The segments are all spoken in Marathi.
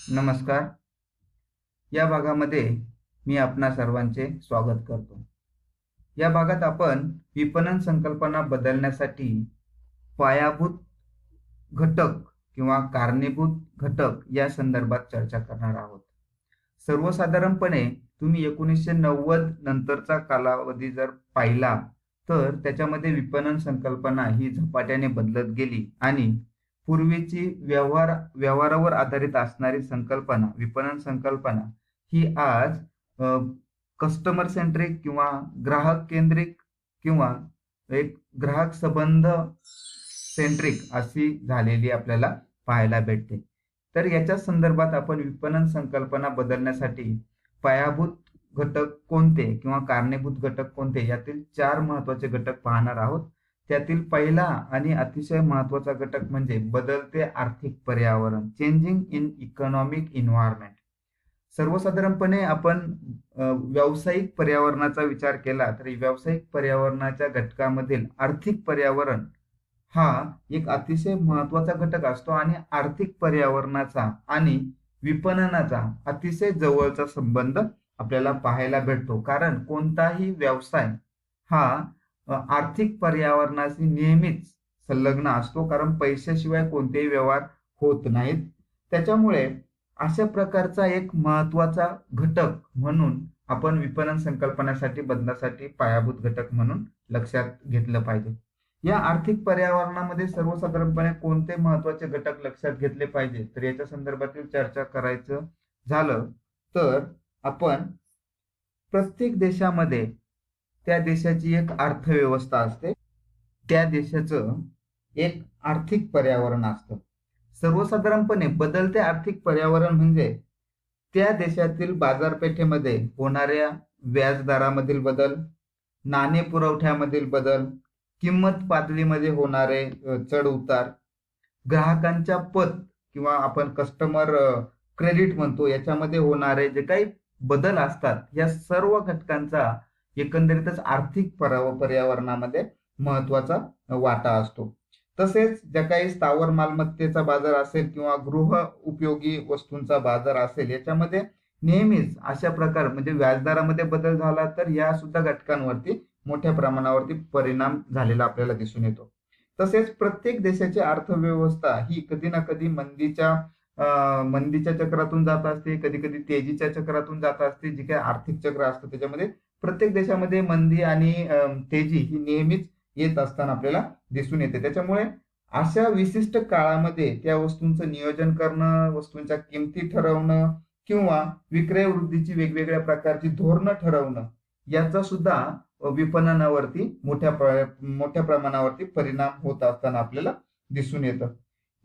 नमस्कार. या भागामध्ये मी आपणा सर्वांचे स्वागत करतो. या भागात आपण विपणन संकल्पना बदलण्यासाठी पायाभूत घटक किंवा कारणीभूत घटक या संदर्भात चर्चा करणार आहोत. सर्वसाधारणपणे तुम्ही 1990 नंतरचा कालावधी जर पाहिला तर त्याच्यामध्ये विपणन संकल्पना ही झपाट्याने बदलत गेली आणि पूर्वीची व्यवहारावर आधारित असणारी संकल्पना, विपणन संकल्पना ही आज कस्टमर सेंट्रिक किंवा ग्राहक केंद्रित किंवा एक ग्राहक संबंध सेंट्रिक अशी झालेली आपल्याला पाहायला भेटते. तर याच्या संदर्भात आपण विपणन संकल्पना बदलण्यासाठी पायाभूत घटक कोणते किंवा कारणीभूत घटक कोणते यातील 4 महत्त्वाचे घटक पाहणार आहोत. त्यातील पहिला आणि अतिशय महत्त्वाचा घटक म्हणजे बदलते आर्थिक पर्यावरण, चेंजिंग इन इकॉनॉमिक एन्व्हायरमेंट. सर्वसाधारणपणे आपण व्यावसायिक पर्यावरणाचा विचार केला तर व्यावसायिक पर्यावरणाच्या घटकामधील आर्थिक पर्यावरण हा एक अतिशय महत्त्वाचा घटक असतो आणि आर्थिक पर्यावरणाचा आणि विपणनाचा अतिशय जवळचा संबंध आपल्याला पाहायला भेटतो. कारण कोणताही व्यवसाय हा आर्थिक पर्यावरणाशी नेहमीच संलग्न असतो, कारण पैशाशिवाय कोणतेही व्यवहार होत नाहीत. त्याच्यामुळे अशा प्रकारचा एक महत्त्वाचा घटक म्हणून आपण विपणन संकल्पनेसाठी बदलासाठी पायाभूत घटक म्हणून लक्षात घेतलं पाहिजे. या आर्थिक पर्यावरणामध्ये सर्वसाधारणपणे कोणते महत्त्वाचे घटक लक्षात घेतले पाहिजे तर याच्या संदर्भातील चर्चा करायचं झालं तर आपण प्रत्येक देशामध्ये त्या देशाची एक अर्थव्यवस्था असते, त्या देशाचं एक आर्थिक पर्यावरण असतं. सर्वसाधारणपणे बदलते आर्थिक पर्यावरण म्हणजे त्या देशातील बाजारपेठेमध्ये होणाऱ्या व्याजदरामधील बदल, नाणे पुरवठ्यामधील बदल, किंमत पातळीमध्ये होणारे चढ उतार, ग्राहकांच्या पत किंवा आपण कस्टमर क्रेडिट म्हणतो याच्यामध्ये होणारे जे काही बदल असतात, या सर्व घटकांचा एकंदरीतच आर्थिक पर्यावरणामध्ये महत्वाचा वाटा असतो. तसेच ज्या काही स्थावर मालमत्तेचा बाजार असेल किंवा गृह उपयोगी वस्तूंचा बाजार असेल, याच्यामध्ये नेहमीच अशा प्रकार म्हणजे व्याजदरामध्ये बदल झाला तर या सुद्धा घटकांवरती मोठ्या प्रमाणावरती परिणाम झालेला आपल्याला दिसून येतो. तसेच प्रत्येक देशाची अर्थव्यवस्था ही कधी ना कधी मंदीच्या चक्रातून जात असते, कधी कधी तेजीच्या चक्रातून जात असते. जी काही आर्थिक चक्र असतं त्याच्यामध्ये प्रत्येक देशामध्ये मंदी आणि तेजी ही नेहमीच येत असताना आपल्याला दिसून येते. त्याच्यामुळे अशा विशिष्ट काळामध्ये त्या वस्तूंचं नियोजन करणं, वस्तूंच्या किमती ठरवणं किंवा विक्रय वृद्धीची वेगवेगळ्या प्रकारची धोरणं ठरवणं याचा सुद्धा विपणनावरती मोठ्या प्रमाणावरती परिणाम होत असताना आपल्याला दिसून येतं.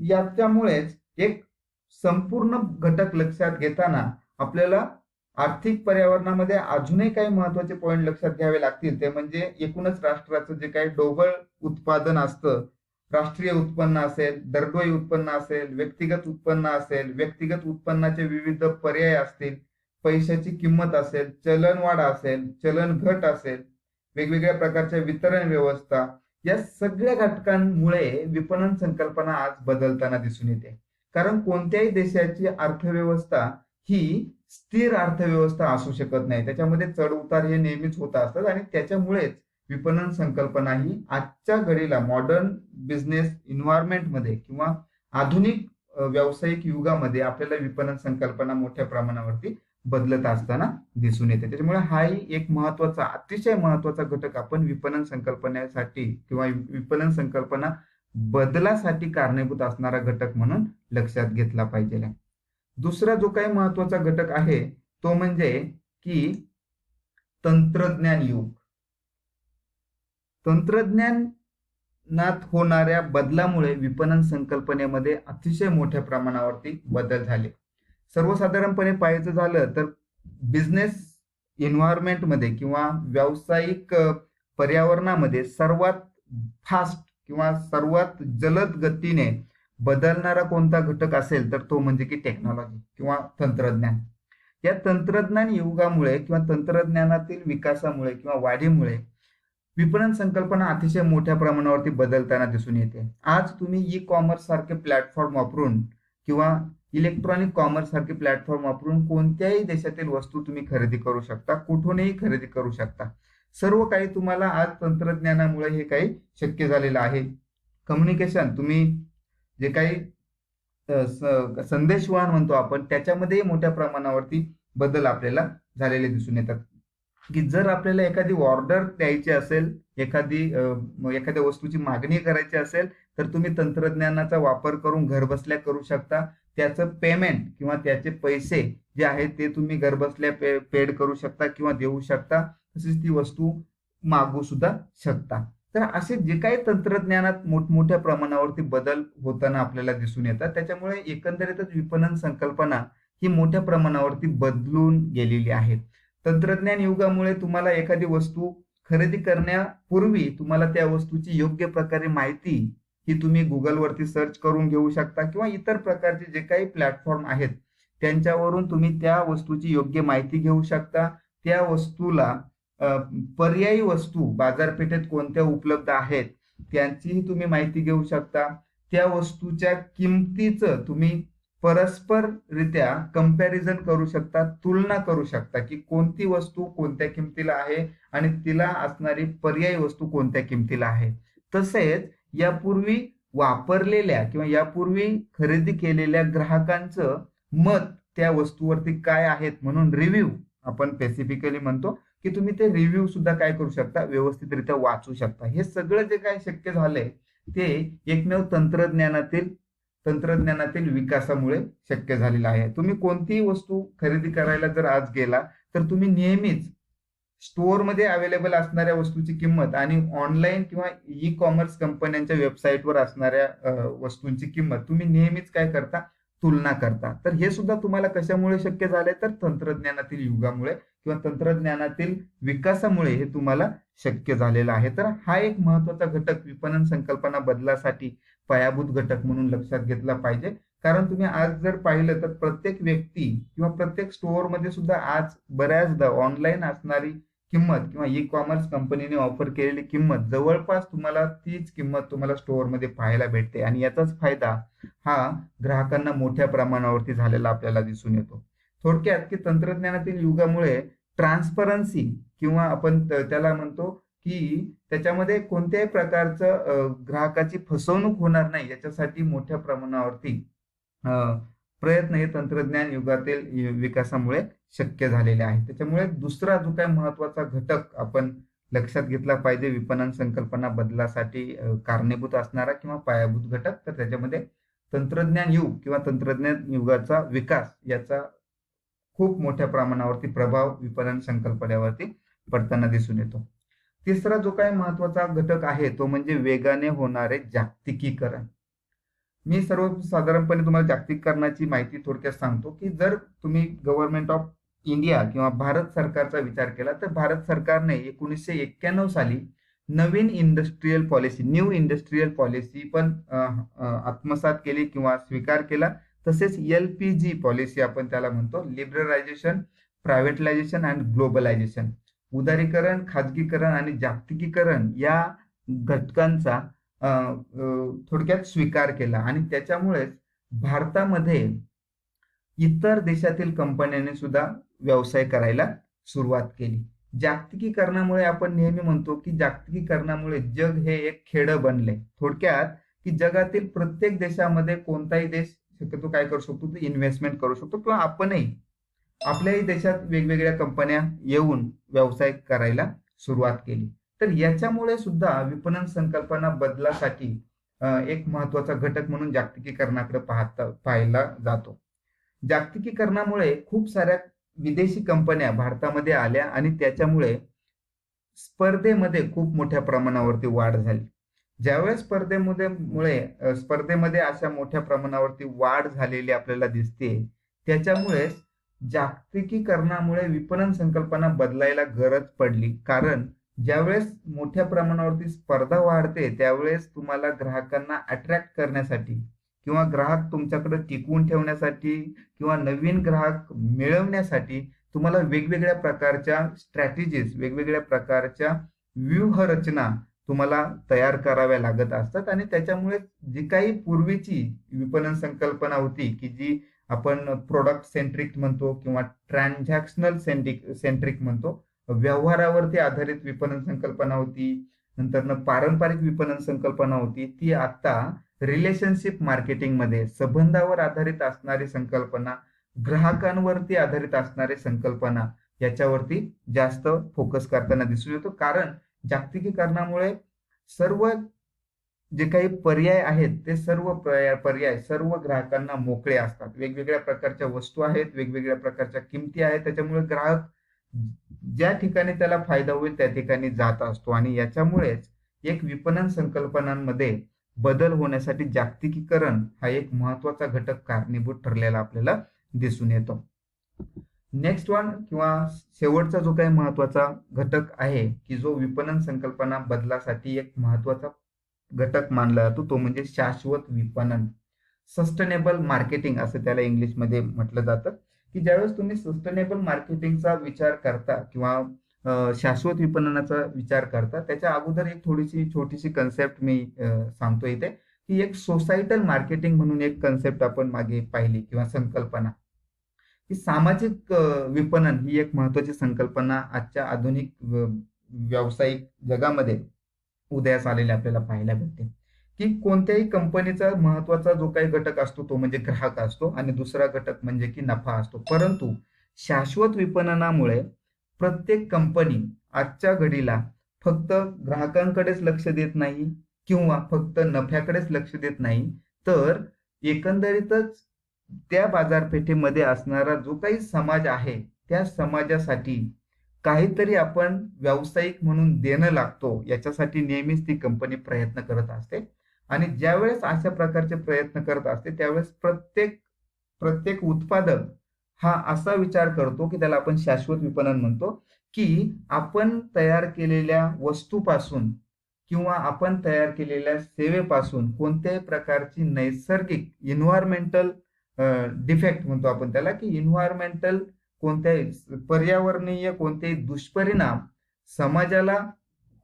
याच्यामुळेच एक संपूर्ण घटक लक्षात घेताना आपल्याला आर्थिक पर्यावरणामध्ये अजूनही काही महत्वाचे पॉइंट लक्षात घ्यावे लागतील. ते म्हणजे एकूणच राष्ट्राचं जे काही ढोबळ उत्पादन असतं, राष्ट्रीय उत्पन्न असेल, दरडोई उत्पन्न असेल, व्यक्तिगत उत्पन्न असेल, व्यक्तिगत उत्पन्नाचे विविध पर्याय असतील, पैशाची किंमत असेल, चलनवाढ असेल, चलन घट असेल, वेगवेगळ्या प्रकारच्या वितरण व्यवस्था, या सगळ्या घटकांमुळे विपणन संकल्पना आज बदलताना दिसून येते. कारण कोणत्याही देशाची अर्थव्यवस्था ही स्थिर अर्थव्यवस्था असू शकत नाही. त्याच्यामध्ये चढ उतार हे नेहमीच होत असतात आणि त्याच्यामुळेच विपणन संकल्पना ही आजच्या घडीला मॉडर्न बिझनेस एन्व्हायरमेंटमध्ये किंवा आधुनिक व्यावसायिक युगामध्ये आपल्याला विपणन संकल्पना मोठ्या प्रमाणावरती बदलत असताना दिसून येते. त्याच्यामुळे हाही एक महत्वाचा, अतिशय महत्वाचा घटक आपण विपणन संकल्पनेसाठी किंवा विपणन संकल्पना बदलासाठी कारणीभूत असणारा घटक म्हणून लक्षात घेतला पाहिजे. दुसरा जो काही महत्वाचा घटक आहे तो म्हणजे की तंत्रज्ञान युग. तंत्रज्ञानात होणाऱ्या बदलामुळे विपणन संकल्पनेमध्ये अतिशय मोठ्या प्रमाणावरती बदल झाले. सर्वसाधारणपणे पाहायचं झालं तर बिझनेस एन्व्हायरमेंटमध्ये किंवा व्यावसायिक पर्यावरणामध्ये सर्वात फास्ट किंवा सर्वात जलद गतीने बदलणारा कोणता घटक असेल तर तो म्हणजे की टेक्नॉलॉजी किंवा तंत्रज्ञान. या तंत्रज्ञान युगामुळे किंवा तंत्रज्ञानातील विकासामुळे किंवा वाढीमुळे विपणन संकल्पना अतिशय मोठ्या प्रमाणावरती बदलताना दिसून येते. आज तुम्ही ई कॉमर्स सारखे प्लॅटफॉर्म वापरून किंवा इलेक्ट्रॉनिक कॉमर्स सारखे प्लॅटफॉर्म वापरून कोणत्याही देशातील वस्तू तुम्ही खरेदी करू शकता, कुठूनही खरेदी करू शकता. सर्व काही तुम्हाला आज तंत्रज्ञानामुळे हे काही शक्य झालेलं आहे. कम्युनिकेशन, तुम्ही जे काही संदेशवहन म्हणतो आपण, त्याच्यामध्येही मोठ्या प्रमाणावरती बदल आपल्याला झालेले दिसून येतात. की जर आपल्याला एखादी ऑर्डर द्यायची असेल, एखाद्या वस्तूची मागणी करायची असेल, तर तुम्ही तंत्रज्ञानाचा वापर करून घरबसल्या करू शकता. त्याचं पेमेंट किंवा त्याचे पैसे जे आहेत ते तुम्ही घरबसल्या पेड करू शकता किंवा देऊ शकता. तसेच ती वस्तू मागवू सुद्धा शकता. तर असे जे काही तंत्रज्ञानात मोठमोठ्या प्रमाणावरती बदल होताना आपल्याला दिसून येतात, त्याच्यामुळे एकंदरीतच विपणन संकल्पना ही मोठ्या प्रमाणावरती बदलून गेलेली आहे. तंत्रज्ञान युगामुळे तुम्हाला एखादी वस्तू खरेदी करण्यापूर्वी तुम्हाला त्या वस्तूची योग्य प्रकारे माहिती ही तुम्ही गुगलवरती सर्च करून घेऊ शकता किंवा इतर प्रकारचे जे काही प्लॅटफॉर्म आहेत त्यांच्यावरून तुम्ही त्या वस्तूची योग्य माहिती घेऊ शकता. त्या वस्तूला पर्यायी वस्तू बाजारपेठेत कोणत्या उपलब्ध आहेत त्यांचीही तुम्ही माहिती घेऊ शकता. त्या वस्तूच्या किमतीचं तुम्ही परस्पररित्या कंपॅरिझन करू शकता, तुलना करू शकता की कोणती वस्तू कोणत्या किमतीला आहे आणि तिला असणारी पर्यायी वस्तू कोणत्या किमतीला आहे. तसेच यापूर्वी वापरलेल्या किंवा यापूर्वी खरेदी केलेल्या ग्राहकांचं मत त्या वस्तूवरती काय आहेत म्हणून रिव्ह्यू आपण स्पेसिफिकली म्हणतो की तुम्ही ते रिव्ह्यू सुद्धा काय करू शकता, व्यवस्थितरित्या वाचू शकता. हे सगळं जे काय शक्य झालंय ते एकमेव तंत्रज्ञानातील विकासामुळे शक्य झालेलं आहे. तुम्ही कोणतीही वस्तू खरेदी करायला जर आज गेला तर तुम्ही नेहमीच स्टोअरमध्ये अवेलेबल असणाऱ्या वस्तूची किंमत आणि ऑनलाईन किंवा ई कॉमर्स कंपन्यांच्या वेबसाईटवर असणाऱ्या वस्तूंची किंमत तुम्ही नेहमीच काय करता, तुलना करता. तर हे सुद्धा तुम्हाला कशामुळे शक्य झालंय, तर तंत्रज्ञानातील युगामुळे किंवा तंत्रज्ञानातील विकासामुळे हे तुम्हाला शक्य झालेलं आहे. तर हा एक महत्वाचा घटक विपणन संकल्पना बदलासाठी पायाभूत घटक म्हणून लक्षात घेतला पाहिजे. कारण तुम्ही आज जर पाहिलं तर प्रत्येक व्यक्ती किंवा प्रत्येक स्टोअरमध्ये सुद्धा आज बऱ्याचदा ऑनलाईन असणारी किंमत किंवा ई कॉमर्स कंपनीने ऑफर केलेली किंमत जवळपास तुम्हाला तीच किंमत तुम्हाला स्टोअरमध्ये पाहायला भेटते आणि याचाच फायदा हा ग्राहकांना मोठ्या प्रमाणावरती झालेला आपल्याला दिसून येतो. थोडक्यात की तंत्रज्ञानातील युगामुळे ट्रान्सपरन्सी किंवा आपण त्याला म्हणतो की त्याच्यामध्ये कोणत्याही प्रकारचं ग्राहकाची फसवणूक होणार नाही याच्यासाठी मोठ्या प्रमाणावरती प्रयत्न हे तंत्रज्ञान युगातील विकासामुळे शक्य झालेले आहे. त्याच्यामुळे दुसरा जो काही महत्वाचा घटक आपण लक्षात घेतला पाहिजे विपणन संकल्पना बदलासाठी कारणीभूत असणारा किंवा पायाभूत घटक, तर त्याच्यामध्ये तंत्रज्ञान युग किंवा तंत्रज्ञान युगाचा विकास याचा खूप मोठ्या प्रमाणावरती प्रभाव विपणन संकल्पनेवरती पडताना दिसून येतो. तिसरा जो काही महत्वाचा घटक आहे तो म्हणजे वेगाने होणारे जागतिकीकरण. मी सर्वसाधारणपणे तुम्हाला जागतिकीकरणाची माहिती थोडक्यात सांगतो की जर तुम्ही गव्हर्नमेंट ऑफ इंडिया किंवा भारत सरकारचा विचार केला तर भारत सरकारने 1991 साली नवीन industrial policy, new industrial policy पण आत्मसात केली किंवा स्वीकार केला. तसेच LPG पॉलिसी आपण त्याला म्हणतो, लिबरलायझेशन, प्रायव्हेटलायझेशन अँड ग्लोबलायझेशन, उदारीकरण, खाजगीकरण आणि जागतिकीकरण या घटकांचा थोडक्यात स्वीकार केला आणि त्याच्यामुळेच भारतामध्ये इतर देशातील कंपन्यांनी सुद्धा व्यवसाय करायला सुरुवात केली. जागतिकीकरणामुळे आपण नेहमी म्हणतो की जागतिकीकरणामुळे जग हे एक खेडं बनले. थोडक्यात की जगातील प्रत्येक देशामध्ये कोणताही देश शक्यतो काय करू शकतो, इन्व्हेस्टमेंट करू शकतो किंवा आपणही आपल्याही देशात वेगवेगळ्या कंपन्या येऊन व्यवसाय करायला सुरुवात केली. तर याच्यामुळे सुद्धा विपणन संकल्पना बदलासाठी एक महत्वाचा घटक म्हणून जागतिकीकरणाकडे पाहायला जातो. जागतिकीकरणामुळे खूप साऱ्या विदेशी कंपन्या भारतामध्ये आल्या आणि त्याच्यामुळे स्पर्धेमध्ये खूप मोठ्या प्रमाणावरती वाढ झाली. ज्यावेळेस स्पर्धेमध्ये अशा मोठ्या प्रमाणावरती वाढ झालेली आपल्याला दिसते, त्याच्यामुळे जागतिकीकरणामुळे विपणन संकल्पना बदलायला गरज पडली. कारण ज्यावेळेस मोठ्या प्रमाणावरती स्पर्धा वाढते त्यावेळेस तुम्हाला ग्राहकांना अट्रॅक्ट करण्यासाठी किंवा ग्राहक तुमच्याकडे टिकवून ठेवण्यासाठी किंवा नवीन ग्राहक मिळवण्यासाठी तुम्हाला वेगवेगळ्या प्रकारच्या स्ट्रॅटेजीज, वेगवेगळ्या प्रकारच्या व्यूहरचना तुम्हाला तयार कराव्या लागत असतात आणि त्याच्यामुळे जी काही पूर्वीची विपणन संकल्पना होती की जी आपण प्रोडक्ट सेंट्रिक म्हणतो किंवा ट्रान्झॅक्शनल सेंट्रिक म्हणतो. व्यवहारावरती आधारित विपणन संकल्पना होती. नंतर पारंपरिक विपणन संकल्पना होती. ती आता रिलेशनशिप मार्केटिंग मध्ये संबंधावर आधारित असणारी संकल्पना, ग्राहकांवरती आधारित असणारी संकल्पना याच्यावरती जास्त फोकस करताना दिसून येतो. कारण जागतिकीकरणामुळे सर्व जे काही पर्याय आहेत ते सर्व पर्याय सर्व ग्राहकांना मोकळे असतात. वेगवेगळ्या प्रकारच्या वस्तू आहेत, वेगवेगळ्या प्रकारच्या किमती आहेत. त्याच्यामुळे ग्राहक ज्या ठिकाणी त्याला फायदा होईल त्या ठिकाणी जात असतो आणि याच्यामुळेच एक विपणन संकल्पनांमध्ये बदल होण्यासाठी जागतिकीकरण हा एक महत्वाचा घटक कारणीभूत ठरलेला आपल्याला दिसून येतो. नेक्स्ट वन किंवा शेवटचा जो काही महत्वाचा घटक आहे की जो विपणन संकल्पना बदलासाठी एक महत्वाचा घटक मानला जातो तो म्हणजे शाश्वत विपणन. सस्टेनेबल मार्केटिंग असं त्याला इंग्लिशमध्ये म्हटलं जातं. की ज्यावेळेस तुम्ही सस्टेनेबल मार्केटिंगचा विचार करता किंवा शाश्वत विपणनाचा विचार करता त्याच्या अगोदर एक थोडीशी छोटीशी कन्सेप्ट मी सांगतो इथे की एक सोसायटल मार्केटिंग म्हणून एक कन्सेप्ट आपण मागे पाहिली किंवा संकल्पना की सामाजिक विपणन ही एक महत्वाची संकल्पना आजच्या आधुनिक व्यावसायिक जगामध्ये उदयास आलेले आपल्याला पाहायला भेटते. की कोणत्याही कंपनीचा महत्वाचा जो काही घटक असतो तो म्हणजे ग्राहक असतो आणि दुसरा घटक म्हणजे की नफा असतो. परंतु शाश्वत विपणनामुळे प्रत्येक कंपनी आजच्या घडीला फक्त ग्राहकांकडेच लक्ष देत नाही किंवा फक्त नफ्याकडेच लक्ष देत नाही, तर एकंदरीतच त्या बाजारपेठेमध्ये असणारा जो काही समाज आहे त्या समाजासाठी काहीतरी आपण व्यावसायिक म्हणून देणं लागतो याच्यासाठी नेहमीच ती कंपनी प्रयत्न करत असते. आणि ज्यावेळेस अशा प्रकारचे प्रयत्न करत असते त्यावेळेस प्रत्येक उत्पादक हा असा विचार करतो की त्याला आपण शाश्वत विपणन म्हणतो की आपण तयार केलेल्या वस्तूपासून किंवा आपण तयार केलेल्या सेवेपासून कोणत्याही प्रकारची नैसर्गिक इन्व्हायरमेंटल डिफेक्ट म्हणतो आपण त्याला की इन्व्हायरमेंटल कोणत्याही पर्यावरणीय कोणतेही दुष्परिणाम समाजाला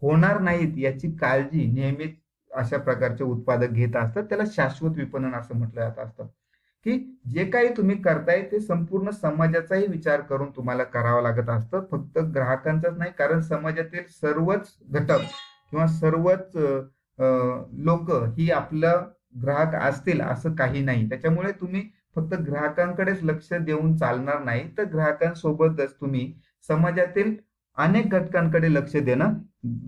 होणार नाहीत याची काळजी नेहमीच अशा प्रकारचे उत्पादक घेत असतात. त्याला शाश्वत विपणन असं म्हटलं जात असतं की जे काही तुम्ही करताय ते संपूर्ण समाजाचाही विचार करून तुम्हाला करावं लागत असतं, फक्त ग्राहकांचाच नाही. कारण समाजातील सर्वच घटक किंवा सर्वच लोक ही आपलं ग्राहक असतील असं काही नाही. त्याच्यामुळे तुम्ही फक्त ग्राहकांकडेच लक्ष देऊन चालणार नाही, तर ग्राहकांसोबतच तुम्ही समाजातील अनेक घटकांकडे लक्ष देणं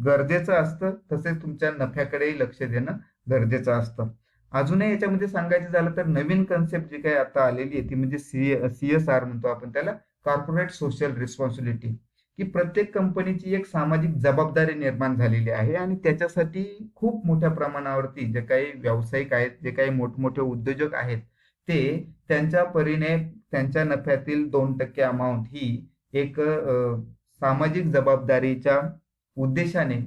गरजेचं असतं. तसेच तुमच्या नफ्याकडेही लक्ष देणं गरजेचं असतं. अजूनही याच्यामध्ये सांगायचं झालं तर नवीन कन्सेप्ट जी काही आता आलेली आहे ती म्हणजे CSR म्हणतो आपण त्याला, कॉर्पोरेट सोशल रिस्पॉन्सिबिलिटी. की प्रत्येक कंपनीची एक सामाजिक जबाबदारी निर्माण झालेली आहे आणि त्याच्यासाठी खूप मोठ्या प्रमाणावरती जे काही व्यावसायिक आहेत, जे काही मोठमोठे उद्योजक आहेत, ते त्यांच्या परीने त्यांच्या नफ्यातील 2% अमाऊंट ही एक सामाजिक जबाबदारीच्या उद्देशाने,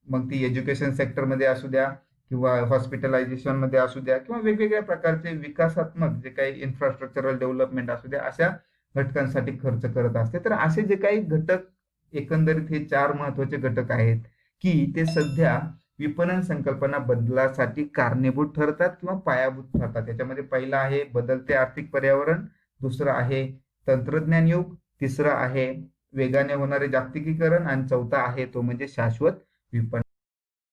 मग ती एज्युकेशन सेक्टरमध्ये असू द्या किंवा हॉस्पिटलायझेशन मध्ये असू द्या किंवा वेगवेगळ्या प्रकारचे विकासात्मक जे काही इन्फ्रास्ट्रक्चरल डेव्हलपमेंट असू द्या, अशा घटकांसाठी खर्च करत असते. तर असे जे काही घटक एकंदरीत हे 4 महत्वाचे घटक आहेत की ते सध्या विपणन संकल्पना बदलासाठी कारणीभूत ठरतात किंवा पायाभूत ठरतात. त्याच्यामध्ये पहिला आहे बदलते आर्थिक पर्यावरण, दुसरं आहे तंत्रज्ञान युग, तिसरं आहे वेगाने होणारे जागतिकीकरण आणि चौथा आहे तो म्हणजे शाश्वत विपणन.